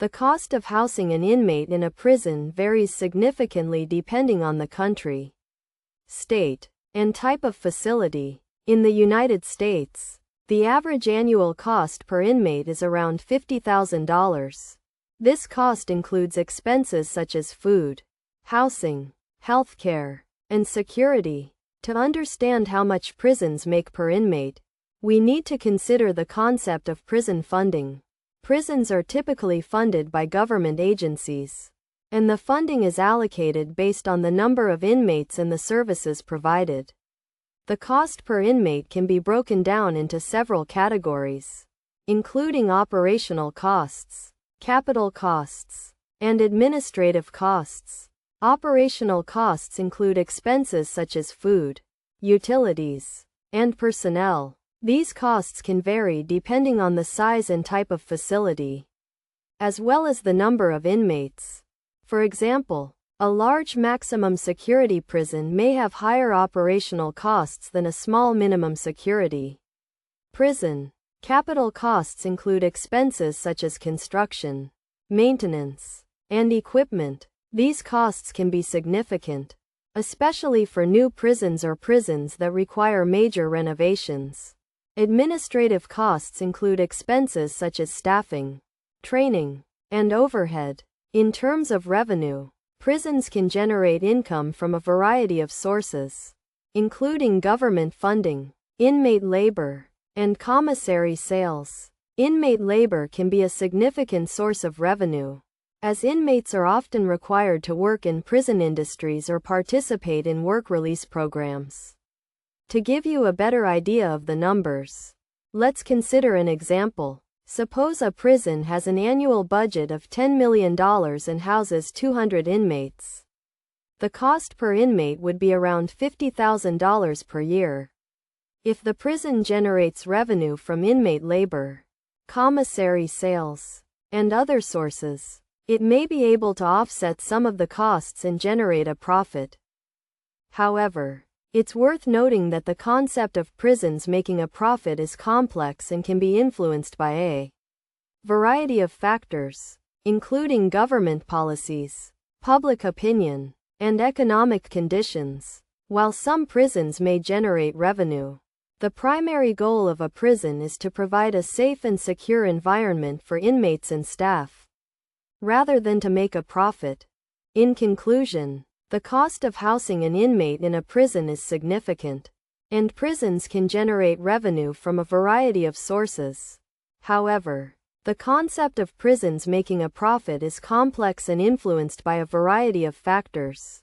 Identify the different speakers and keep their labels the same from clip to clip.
Speaker 1: The cost of housing an inmate in a prison varies significantly depending on the country, state, and type of facility. In the United States, the average annual cost per inmate is around $50,000. This cost includes expenses such as food, housing, healthcare, and security. To understand how much prisons make per inmate, we need to consider the concept of prison funding. Prisons are typically funded by government agencies, and the funding is allocated based on the number of inmates and the services provided. The cost per inmate can be broken down into several categories, including operational costs, capital costs, and administrative costs. Operational costs include expenses such as food, utilities, and personnel. These costs can vary depending on the size and type of facility, as well as the number of inmates. For example, a large maximum security prison may have higher operational costs than a small minimum security prison. Capital costs include expenses such as construction, maintenance, and equipment. These costs can be significant, especially for new prisons or prisons that require major renovations. Administrative costs include expenses such as staffing, training, and overhead. In terms of revenue, prisons can generate income from a variety of sources, including government funding, inmate labor, and commissary sales. Inmate labor can be a significant source of revenue, as inmates are often required to work in prison industries or participate in work release programs. To give you a better idea of the numbers, let's consider an example. Suppose a prison has an annual budget of $10 million and houses 200 inmates. The cost per inmate would be around $50,000 per year. If the prison generates revenue from inmate labor, commissary sales, and other sources, it may be able to offset some of the costs and generate a profit. However, it's worth noting that the concept of prisons making a profit is complex and can be influenced by a variety of factors, including government policies, public opinion, and economic conditions. While some prisons may generate revenue, the primary goal of a prison is to provide a safe and secure environment for inmates and staff, rather than to make a profit. In conclusion, the cost of housing an inmate in a prison is significant, and prisons can generate revenue from a variety of sources. However, the concept of prisons making a profit is complex and influenced by a variety of factors.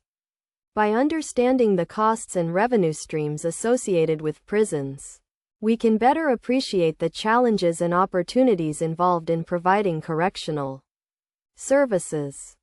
Speaker 1: By understanding the costs and revenue streams associated with prisons, we can better appreciate the challenges and opportunities involved in providing correctional services.